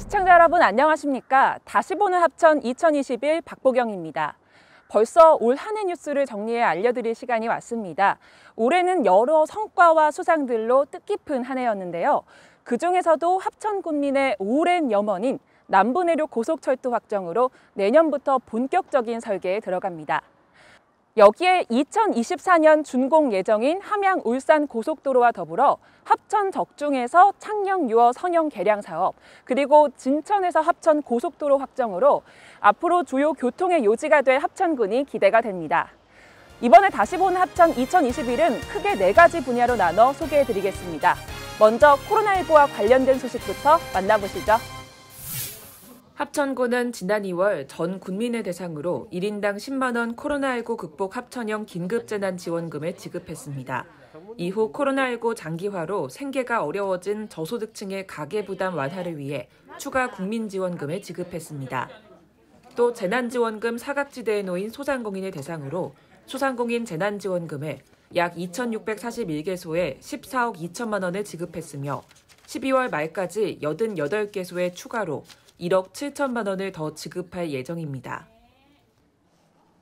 시청자 여러분 안녕하십니까? 다시 보는 합천 2021 박보경입니다. 벌써 올 한 해 뉴스를 정리해 알려드릴 시간이 왔습니다. 올해는 여러 성과와 수상들로 뜻깊은 한 해였는데요. 그중에서도 합천 군민의 오랜 염원인 남부내륙 고속철도 확정으로 내년부터 본격적인 설계에 들어갑니다. 여기에 2024년 준공 예정인 함양 울산 고속도로와 더불어 합천 적중에서 창녕 유어 선형 개량 사업, 그리고 진천에서 합천 고속도로 확정으로 앞으로 주요 교통의 요지가 될 합천군이 기대가 됩니다. 이번에 다시 보는 합천 2021은 크게 4가지 분야로 나눠 소개해드리겠습니다. 먼저 코로나19와 관련된 소식부터 만나보시죠. 합천군은 지난 2월 전 군민을 대상으로 1인당 10만 원 코로나19 극복 합천형 긴급재난지원금을 지급했습니다. 이후 코로나19 장기화로 생계가 어려워진 저소득층의 가계부담 완화를 위해 추가 국민지원금을 지급했습니다. 또 재난지원금 사각지대에 놓인 소상공인을 대상으로 소상공인 재난지원금을 약 2,641개소에 14억 2천만 원을 지급했으며 12월 말까지 88개소에 추가로 1억 7천만 원을 더 지급할 예정입니다.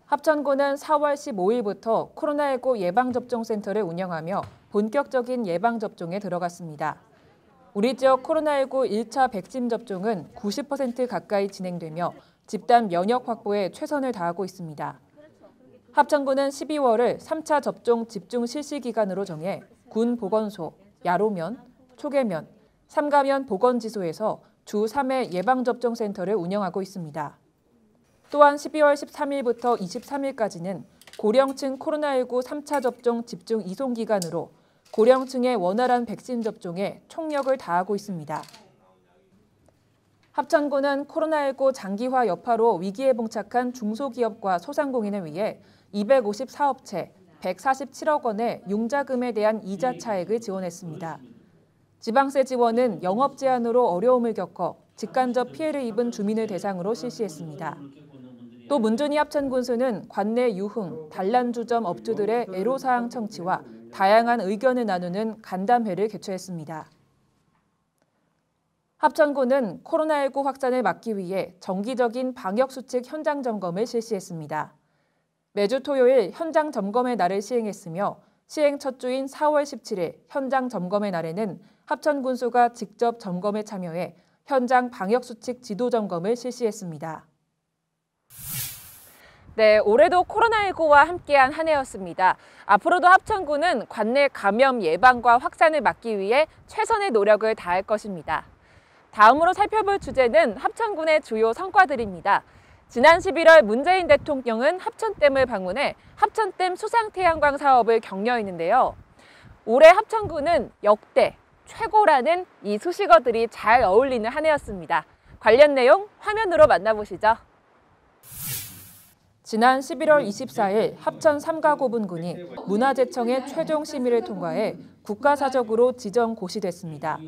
합천군은 4월 15일부터 코로나19 예방접종센터를 운영하며 본격적인 예방접종에 들어갔습니다. 우리 지역 코로나19 1차 백신 접종은 90% 가까이 진행되며 집단 면역 확보에 최선을 다하고 있습니다. 합천군은 12월을 3차 접종 집중 실시 기간으로 정해 군 보건소, 야로면, 초계면, 삼가면 보건지소에서 주 3회 예방접종센터를 운영하고 있습니다. 또한 12월 13일부터 23일까지는 고령층 코로나19 3차 접종 집중 이송기간으로 고령층의 원활한 백신 접종에 총력을 다하고 있습니다. 합천군은 코로나19 장기화 여파로 위기에 봉착한 중소기업과 소상공인을 위해 254업체 147억 원의 융자금에 대한 이자 차액을 지원했습니다. 지방세 지원은 영업 제한으로 어려움을 겪어 직간접 피해를 입은 주민을 대상으로 실시했습니다. 또 문준희 합천군수는 관내 유흥, 단란주점 업주들의 애로사항 청취와 다양한 의견을 나누는 간담회를 개최했습니다. 합천군은 코로나19 확산을 막기 위해 정기적인 방역수칙 현장 점검을 실시했습니다. 매주 토요일 현장 점검의 날을 시행했으며 시행 첫 주인 4월 17일 현장 점검의 날에는 합천군수가 직접 점검에 참여해 현장 방역수칙 지도 점검을 실시했습니다. 네, 올해도 코로나19와 함께한 한 해였습니다. 앞으로도 합천군은 관내 감염 예방과 확산을 막기 위해 최선의 노력을 다할 것입니다. 다음으로 살펴볼 주제는 합천군의 주요 성과들입니다. 지난 11월 문재인 대통령은 합천댐을 방문해 합천댐 수상태양광 사업을 격려했는데요. 올해 합천군은 역대 최고라는 이 수식어들이 잘 어울리는 한 해였습니다. 관련 내용 화면으로 만나보시죠. 지난 11월 24일 합천 삼가고분군이 문화재청의 최종 심의를 통과해 국가사적으로 지정 고시됐습니다.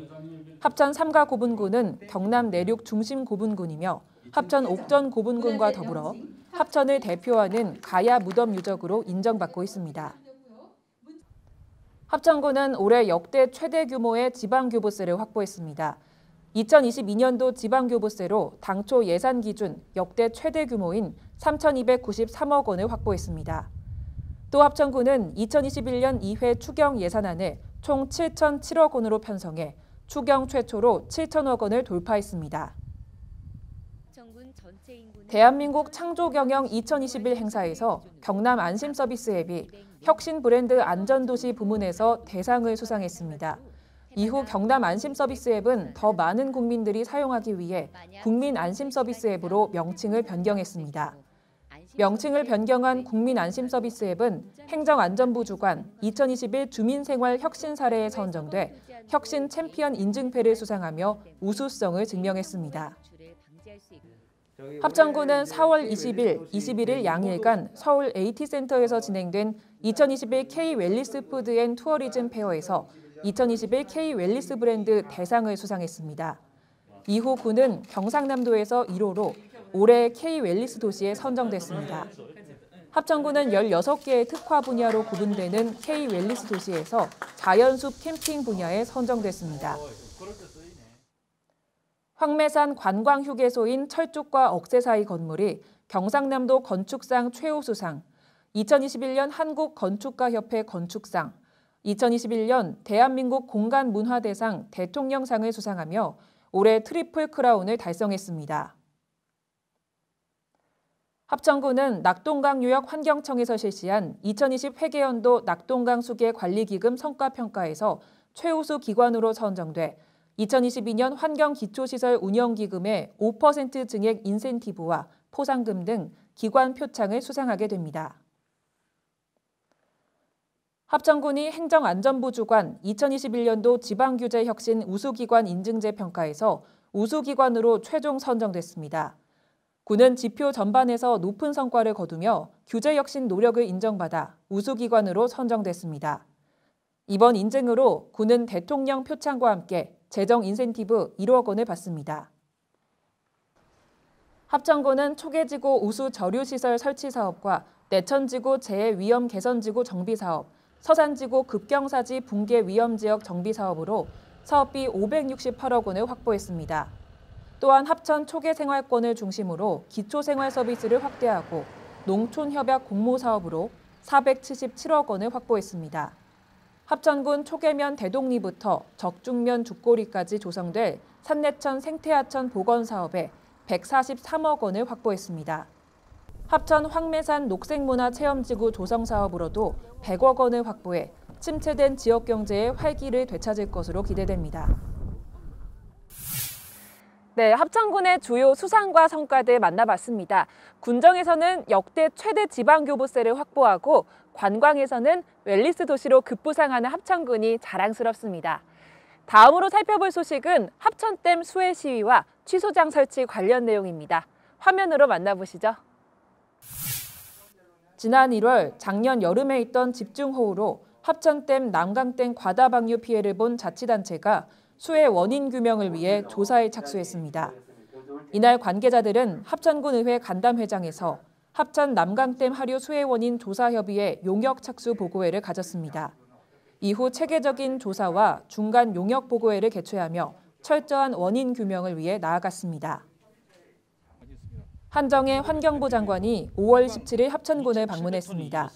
합천 삼가고분군은 경남 내륙 중심 고분군이며 합천 옥전 고분군과 더불어 합천을 대표하는 가야 무덤 유적으로 인정받고 있습니다. 합천군은 올해 역대 최대 규모의 지방교부세를 확보했습니다. 2022년도 지방교부세로 당초 예산 기준 역대 최대 규모인 3,293억 원을 확보했습니다. 또 합천군은 2021년 2회 추경 예산안을 총 7,007억 원으로 편성해 추경 최초로 7,000억 원을 돌파했습니다. 대한민국 창조경영 2021 행사에서 경남 안심서비스 앱이 혁신 브랜드 안전도시 부문에서 대상을 수상했습니다. 이후 경남 안심서비스 앱은 더 많은 국민들이 사용하기 위해 국민 안심서비스 앱으로 명칭을 변경했습니다. 명칭을 변경한 국민 안심서비스 앱은 행정안전부 주관 2021 주민생활 혁신 사례에 선정돼 혁신 챔피언 인증패를 수상하며 우수성을 증명했습니다. 합천군은 4월 20일, 21일 양일간 서울 AT센터에서 진행된 2021 K-웰리스 푸드 앤 투어리즘 페어에서 2021 K-웰리스 브랜드 대상을 수상했습니다. 이후 군은 경상남도에서 1호로 올해 K-웰리스 도시에 선정됐습니다. 합천군은 16개의 특화 분야로 구분되는 K-웰리스 도시에서 자연숲 캠핑 분야에 선정됐습니다. 황매산 관광휴게소인 철쭉과 억새 사이 건물이 경상남도 건축상 최우수상, 2021년 한국건축가협회 건축상, 2021년 대한민국 공간문화대상 대통령상을 수상하며 올해 트리플 크라운을 달성했습니다. 합천군은 낙동강유역 환경청에서 실시한 2020 회계연도 낙동강 수계 관리기금 성과평가에서 최우수 기관으로 선정돼 2022년 환경기초시설 운영기금의 5% 증액 인센티브와 포상금 등 기관 표창을 수상하게 됩니다. 합천군이 행정안전부 주관 2021년도 지방규제혁신 우수기관 인증제 평가에서 우수기관으로 최종 선정됐습니다. 군은 지표 전반에서 높은 성과를 거두며 규제혁신 노력을 인정받아 우수기관으로 선정됐습니다. 이번 인증으로 군은 대통령 표창과 함께 재정 인센티브 1억 원을 받습니다. 합천군은 초계지구 우수 저류시설 설치 사업과 내천지구 재해위험 개선지구 정비사업, 서산지구 급경사지 붕괴 위험지역 정비사업으로 사업비 568억 원을 확보했습니다. 또한 합천 초계생활권을 중심으로 기초생활 서비스를 확대하고 농촌협약 공모사업으로 477억 원을 확보했습니다. 합천군 초계면 대동리부터 적중면 죽고리까지 조성될 산내천 생태하천 복원사업에 143억 원을 확보했습니다. 합천 황매산 녹색문화 체험지구 조성사업으로도 100억 원을 확보해 침체된 지역 경제의 활기를 되찾을 것으로 기대됩니다. 네, 합천군의 주요 수상과 성과들 만나봤습니다. 군정에서는 역대 최대 지방교부세를 확보하고 관광에서는 웰니스 도시로 급부상하는 합천군이 자랑스럽습니다. 다음으로 살펴볼 소식은 합천댐 수해 시위와 취소장 설치 관련 내용입니다. 화면으로 만나보시죠. 지난 1월 작년 여름에 있던 집중호우로 합천댐 남강댐 과다방류 피해를 본 자치단체가 수해 원인 규명을 위해 조사에 착수했습니다. 이날 관계자들은 합천군의회 간담회장에서 합천 남강댐 하류 수해 원인 조사협의회 용역 착수 보고회를 가졌습니다. 이후 체계적인 조사와 중간 용역 보고회를 개최하며 철저한 원인 규명을 위해 나아갔습니다. 한정혜 환경부 장관이 5월 17일 합천군을 방문했습니다.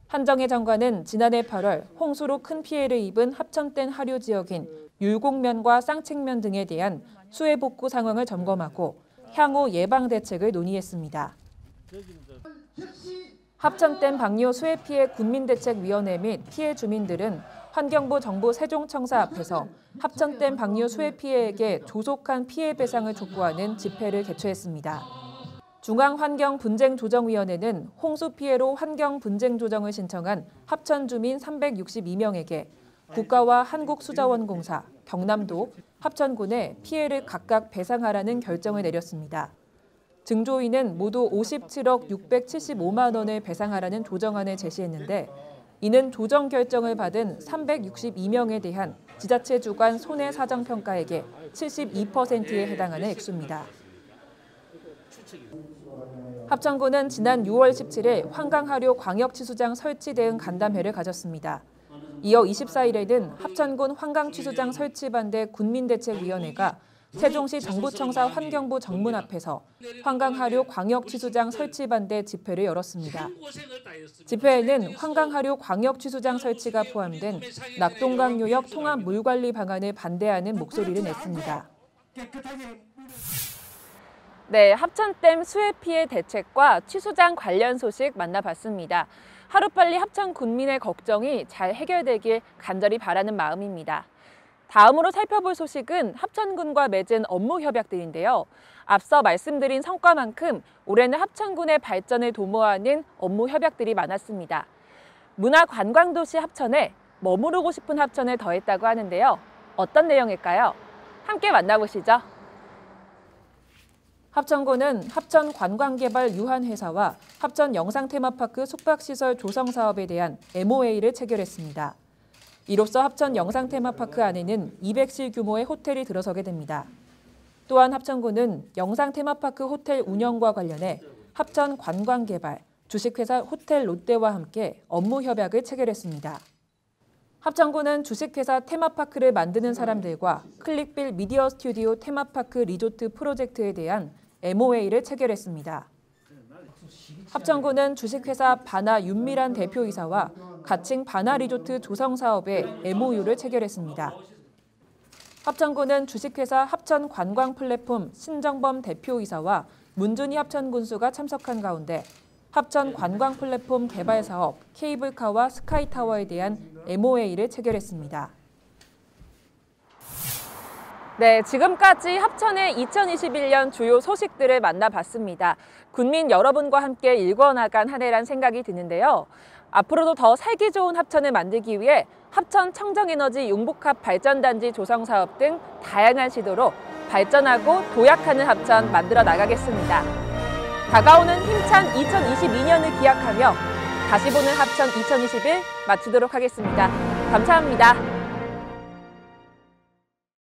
한정혜 장관은 지난해 8월 홍수로 큰 피해를 입은 합천댐 하류 지역인 율곡면과 쌍책면 등에 대한 수해 복구 상황을 점검하고 향후 예방 대책을 논의했습니다. 합천댐 방류 수해 피해 군민대책위원회 및 피해 주민들은 환경부 정부 세종청사 앞에서 합천댐 방류 수해 피해에게 조속한 피해 배상을 촉구하는 집회를 개최했습니다. 중앙환경분쟁조정위원회는 홍수 피해로 환경분쟁조정을 신청한 합천 주민 362명에게 국가와 한국수자원공사, 경남도, 합천군에 피해를 각각 배상하라는 결정을 내렸습니다. 증조위는 모두 57억 675만 원을 배상하라는 조정안을 제시했는데 이는 조정 결정을 받은 362명에 대한 지자체 주관 손해사정평가액의 72%에 해당하는 액수입니다. 합천군은 지난 6월 17일 환강하류 광역취수장 설치 대응 간담회를 가졌습니다. 이어 24일에는 합천군 환강취수장 설치 반대 군민대책위원회가 세종시 정부청사 환경부 정문 앞에서 환강하류 광역취수장 설치 반대 집회를 열었습니다. 집회에는 환강하류 광역취수장 설치가 포함된 낙동강유역 통합 물관리 방안을 반대하는 목소리를 냈습니다. 네, 합천댐 수해 피해 대책과 취수장 관련 소식 만나봤습니다. 하루빨리 합천 군민의 걱정이 잘 해결되길 간절히 바라는 마음입니다. 다음으로 살펴볼 소식은 합천군과 맺은 업무 협약들인데요. 앞서 말씀드린 성과만큼 올해는 합천군의 발전을 도모하는 업무 협약들이 많았습니다. 문화관광도시 합천에 머무르고 싶은 합천을 더했다고 하는데요. 어떤 내용일까요? 함께 만나보시죠. 합천군은 합천관광개발 유한회사와 합천영상테마파크 숙박시설 조성사업에 대한 MOA를 체결했습니다. 이로써 합천 영상테마파크 안에는 200실 규모의 호텔이 들어서게 됩니다. 또한 합천군은 영상테마파크 호텔 운영과 관련해 합천관광개발, 주식회사 호텔 롯데와 함께 업무 협약을 체결했습니다. 합천군은 주식회사 테마파크를 만드는 사람들과 클릭빌 미디어 스튜디오 테마파크 리조트 프로젝트에 대한 MOA를 체결했습니다. 합천군은 주식회사 바나 윤미란 대표이사와 가칭 바나 리조트 조성 사업에 MOU를 체결했습니다. 합천군은 주식회사 합천 관광 플랫폼 신정범 대표이사와 문준희 합천군수가 참석한 가운데 합천 관광 플랫폼 개발 사업 케이블카와 스카이타워에 대한 MOA를 체결했습니다. 네, 지금까지 합천의 2021년 주요 소식들을 만나봤습니다. 군민 여러분과 함께 읽어나간 한 해란 생각이 드는데요. 앞으로도 더 살기 좋은 합천을 만들기 위해 합천 청정에너지 융복합 발전단지 조성 사업 등 다양한 시도로 발전하고 도약하는 합천 만들어 나가겠습니다. 다가오는 힘찬 2022년을 기약하며 다시 보는 합천 2021 마치도록 하겠습니다. 감사합니다.